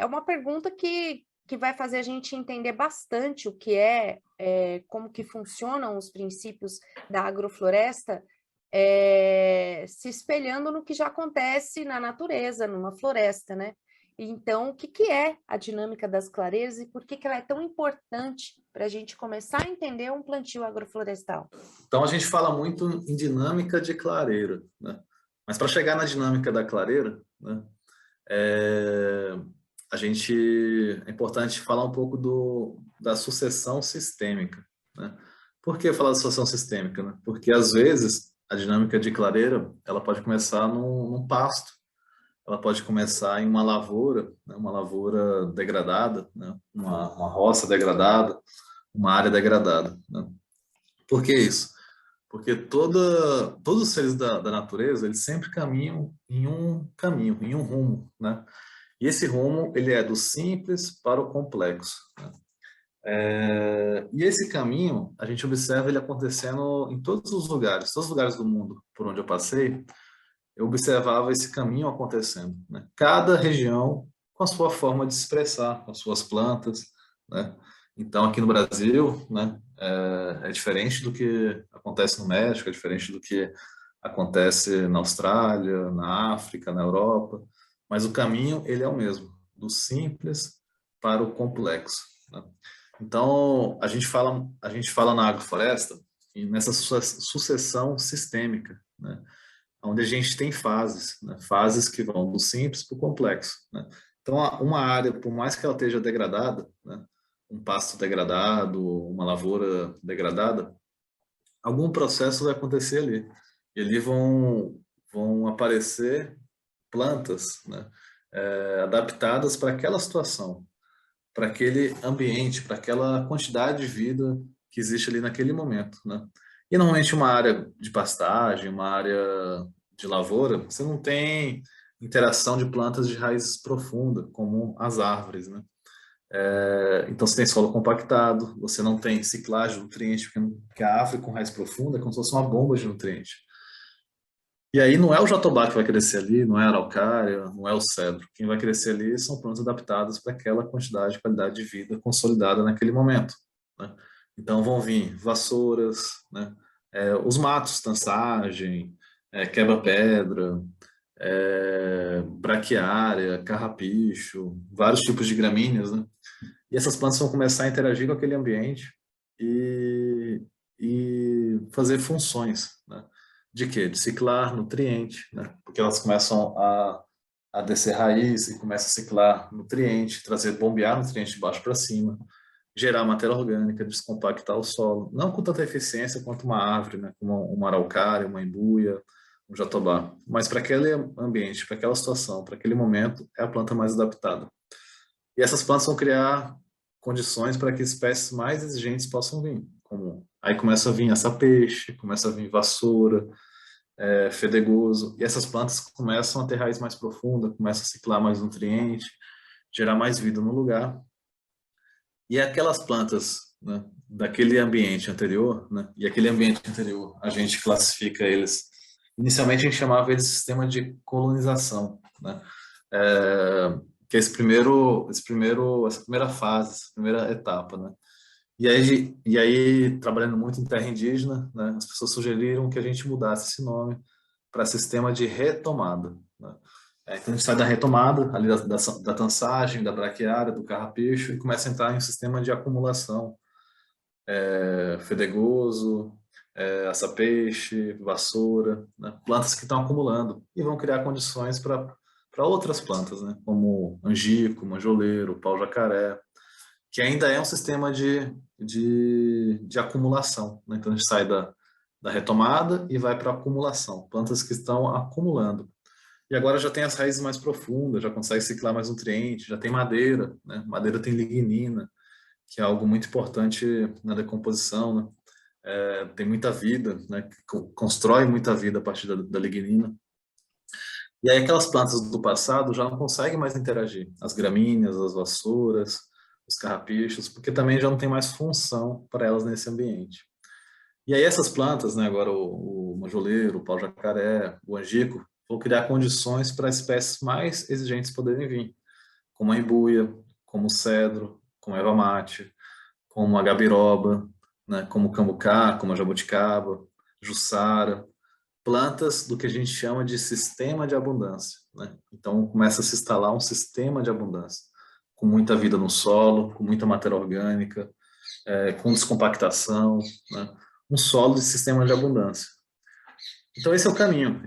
é uma pergunta que vai fazer a gente entender bastante o que como que funcionam os princípios da agrofloresta, se espelhando no que já acontece na natureza, numa floresta, né? Então, o que que é a dinâmica das clareiras e por que que ela é tão importante para a gente começar a entender um plantio agroflorestal? Então, a gente fala muito em dinâmica de clareira, né? Mas para chegar na dinâmica da clareira, né, é, é importante falar um pouco da sucessão sistêmica, né? Por que falar da sucessão sistêmica, né? Porque, às vezes, a dinâmica de clareira ela pode começar num pasto, ela pode começar em uma lavoura, né, uma lavoura degradada, né, uma roça degradada, uma área degradada, né? Por que isso? Porque todos os seres da natureza, eles sempre caminham em um caminho, em um rumo, né? E esse rumo, ele é do simples para o complexo, né? E esse caminho, a gente observa ele acontecendo em todos os lugares do mundo por onde eu passei, eu observava esse caminho acontecendo, né? Cada região com a sua forma de se expressar, com as suas plantas, né? Então, aqui no Brasil, né, é diferente do que acontece no México, é diferente do que acontece na Austrália, na África, na Europa, mas o caminho, ele é o mesmo, do simples para o complexo, né? Então, a gente fala na agrofloresta e nessa sucessão sistêmica, né, onde a gente tem fases, né? Fases que vão do simples para o complexo, né? Então, uma área, por mais que ela esteja degradada, né? Um pasto degradado, uma lavoura degradada, algum processo vai acontecer ali. E ali vão aparecer plantas, né? Adaptadas para aquela situação, para aquele ambiente, para aquela quantidade de vida que existe ali naquele momento, né? E normalmente uma área de pastagem, uma área de lavoura, você não tem interação de plantas de raiz profunda, como as árvores, né? Então você tem solo compactado, você não tem ciclagem de nutrientes, porque a árvore com raiz profunda é como se fosse uma bomba de nutrientes. E aí não é o jatobá que vai crescer ali, não é a araucária, não é o cedro. Quem vai crescer ali são plantas adaptadas para aquela quantidade de qualidade de vida consolidada naquele momento, né? Então vão vir vassouras, né? Os matos, tansagem, quebra-pedra, braquiária, carrapicho, vários tipos de gramíneas, né? E essas plantas vão começar a interagir com aquele ambiente e, e fazer funções, né? De quê? De ciclar nutriente, né? Porque elas começam a descer raiz e começam a ciclar nutriente, bombear nutriente de baixo para cima, gerar matéria orgânica, descompactar o solo. Não com tanta eficiência quanto uma árvore, né? Como uma araucária, uma embuia, um jatobá. Mas para aquele ambiente, para aquela situação, para aquele momento, é a planta mais adaptada. E essas plantas vão criar condições para que espécies mais exigentes possam vir. Aí começa a vir assa-peixe, começa a vir vassoura, fedegoso, e essas plantas começam a ter raiz mais profunda, começam a ciclar mais nutriente, gerar mais vida no lugar. E aquelas plantas, né, daquele ambiente anterior, né, e aquele ambiente anterior, a gente classifica eles, inicialmente a gente chamava eles de sistema de colonização, né? Que é essa primeira fase, essa primeira etapa, né? E aí, trabalhando muito em terra indígena, né, as pessoas sugeriram que a gente mudasse esse nome para sistema de retomada, né? Então a gente sai da retomada, ali da tansagem, da braquiária, do carrapicho, e começa a entrar em um sistema de acumulação, fedegoso, aça-peixe, vassoura, né? Plantas que estão acumulando e vão criar condições para outras plantas, né? Como angico, manjoleiro, pau-jacaré, que ainda é um sistema de acumulação, né? Então a gente sai da retomada e vai para a acumulação, plantas que estão acumulando. E agora já tem as raízes mais profundas, já consegue ciclar mais nutrientes, já tem madeira, né? Madeira tem lignina, que é algo muito importante na decomposição, né? Tem muita vida, né? Constrói muita vida a partir da lignina. E aí aquelas plantas do passado já não conseguem mais interagir. As gramíneas, as vassouras, os carrapichos, porque também já não tem mais função para elas nesse ambiente. E aí essas plantas, né, agora o manjoleiro, o pau-jacaré, o angico, vão criar condições para espécies mais exigentes poderem vir. como a embuia, como o cedro, como a erva mate, como a gabiroba, né, como o cambucá, como a jabuticaba, jussara, plantas do que a gente chama de sistema de abundância, né? Então começa a se instalar um sistema de abundância, com muita vida no solo, com muita matéria orgânica, com descompactação, né? Um solo de sistema de abundância. Então esse é o caminho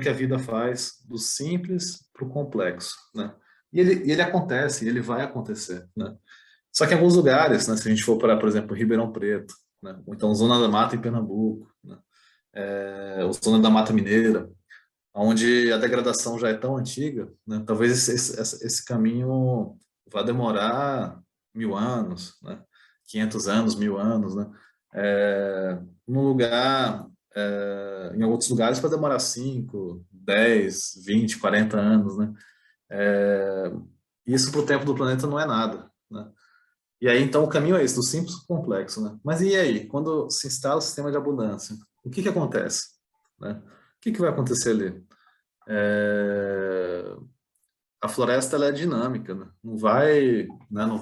que a vida faz do simples para o complexo, né? E ele acontece, ele vai acontecer, né? Só que em alguns lugares, né, se a gente for para, por exemplo, Ribeirão Preto, né, ou então Zona da Mata em Pernambuco, né, ou Zona da Mata Mineira, onde a degradação já é tão antiga, né, talvez esse caminho vá demorar 1000 anos, né, 500 anos, 1000 anos, né, num lugar, em outros lugares pode demorar 5, 10, 20, 40 anos, né, isso para o tempo do planeta não é nada, né. E aí, então, o caminho é esse, do simples para o complexo, né? Mas e aí, quando se instala o sistema de abundância, o que acontece, né? O que vai acontecer ali? A floresta, ela é dinâmica, né? Não vai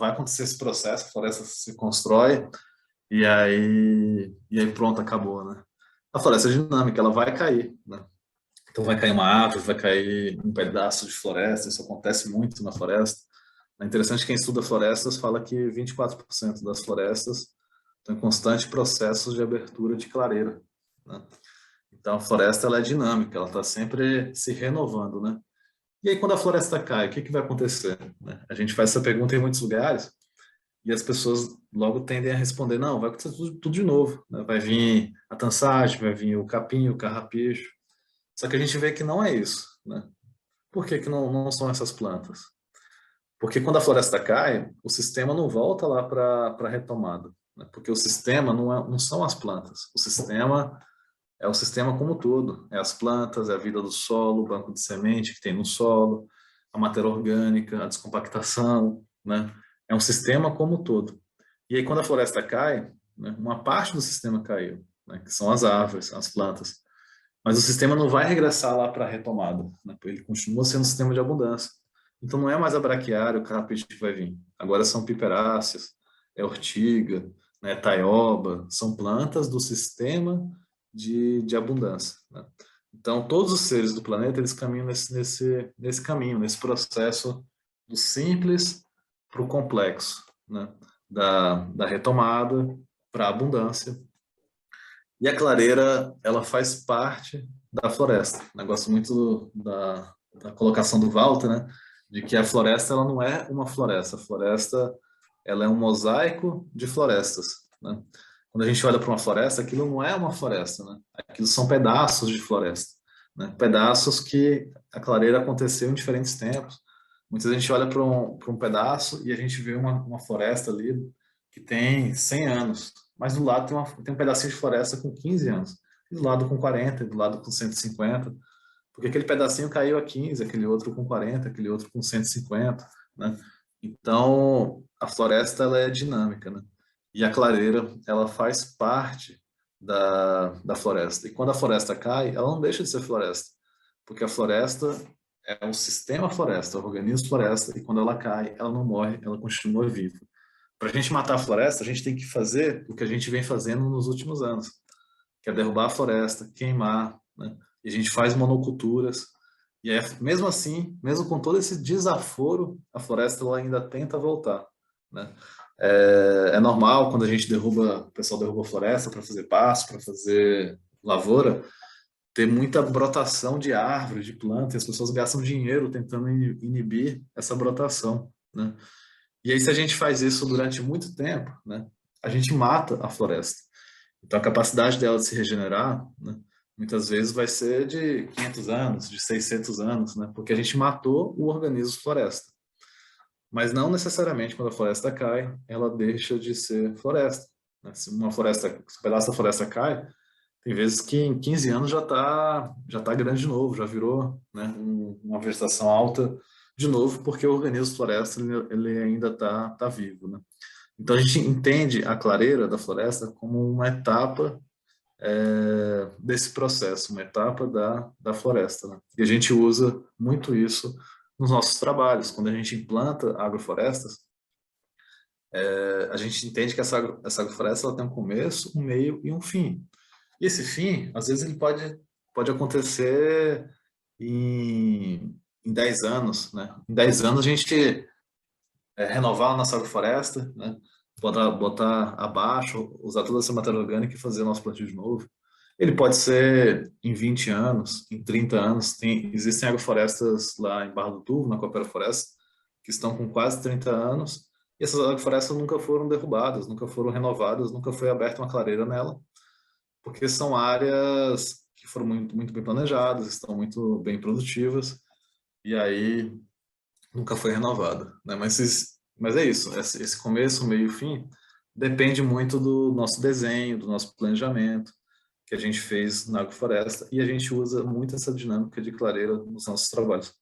acontecer esse processo, a floresta se constrói e aí pronto, acabou, né? A floresta é dinâmica, ela vai cair, né? Então vai cair uma árvore, vai cair um pedaço de floresta, isso acontece muito na floresta. É interessante que quem estuda florestas fala que 24% das florestas estão em constante processo de abertura de clareira, né? Então a floresta, ela é dinâmica, ela está sempre se renovando, né? E aí quando a floresta cai, o que vai acontecer, né? A gente faz essa pergunta em muitos lugares e as pessoas logo tendem a responder, não, vai acontecer tudo de novo, né? Vai vir a tansagem, vai vir o capim, o carrapicho. Só que a gente vê que não é isso, né? Por que não são essas plantas? Porque quando a floresta cai, o sistema não volta lá para a retomada, né? Porque o sistema não são as plantas. O sistema é o sistema como um todo. É as plantas, é a vida do solo, o banco de semente que tem no solo, a matéria orgânica, a descompactação, né? É um sistema como um todo. E aí quando a floresta cai, né, uma parte do sistema caiu, né, que são as árvores, as plantas. Mas o sistema não vai regressar lá para a retomada, né? Ele continua sendo um sistema de abundância. Então não é mais a braquiária, o carrapicho que vai vir. Agora são piperáceas, é ortiga, né, taioba, são plantas do sistema de abundância, né? Então todos os seres do planeta, eles caminham nesse caminho, nesse processo do simples para o complexo, né? Da retomada para a abundância. E a clareira, ela faz parte da floresta. Eu gosto muito da colocação do Walter, né? De que a floresta, ela não é uma floresta. A floresta, ela é um mosaico de florestas, né? Quando a gente olha para uma floresta, aquilo não é uma floresta, né? Aquilo são pedaços de floresta, né? Pedaços que a clareira aconteceu em diferentes tempos. Muitas vezes a gente olha para um pedaço e a gente vê uma floresta ali que tem 100 anos, mas do lado tem um pedacinho de floresta com 15 anos, e do lado com 40, e do lado com 150, porque aquele pedacinho caiu a 15, aquele outro com 40, aquele outro com 150, né? Então, a floresta, ela é dinâmica, né? E a clareira, ela faz parte da floresta. E quando a floresta cai, ela não deixa de ser floresta, porque a floresta é um sistema floresta, é um organismo floresta, e quando ela cai, ela não morre, ela continua viva. Para a gente matar a floresta, a gente tem que fazer o que a gente vem fazendo nos últimos anos, que é derrubar a floresta, queimar, né? E a gente faz monoculturas. E é, mesmo assim, mesmo com todo esse desaforo, a floresta ela ainda tenta voltar, né? É normal quando a gente derruba, o pessoal derruba a floresta para fazer pasto, para fazer lavoura, ter muita brotação de árvores, de plantas, e as pessoas gastam dinheiro tentando inibir essa brotação, né? E aí, se a gente faz isso durante muito tempo, né, a gente mata a floresta. Então, a capacidade dela de se regenerar, né, muitas vezes vai ser de 500 anos, de 600 anos, né, porque a gente matou o organismo floresta. Mas não necessariamente quando a floresta cai, ela deixa de ser floresta, né? Se se um pedaço da floresta cai, tem vezes que em 15 anos já tá grande de novo, já virou, né, uma vegetação alta de novo, porque o organismo floresta ele ainda tá vivo, né? Então a gente entende a clareira da floresta como uma etapa desse processo, uma etapa da floresta, né? E a gente usa muito isso nos nossos trabalhos. Quando a gente implanta agroflorestas, a gente entende que essa agrofloresta ela tem um começo, um meio e um fim. E esse fim, às vezes, ele pode acontecer em 10 anos, né? Em 10 anos a gente renovar a nossa agrofloresta, né? Botar abaixo, usar toda essa matéria orgânica e fazer nosso plantio de novo. Ele pode ser em 20 anos, em 30 anos. Existem agroflorestas lá em Barra do Turvo, na Coopera Floresta, que estão com quase 30 anos. E essas agroflorestas nunca foram derrubadas, nunca foram renovadas, nunca foi aberta uma clareira nela, porque são áreas que foram muito, muito bem planejadas, estão muito bem produtivas, e aí nunca foi renovada, né? Mas é isso, esse começo, meio e fim depende muito do nosso desenho, do nosso planejamento que a gente fez na agrofloresta, e a gente usa muito essa dinâmica de clareira nos nossos trabalhos.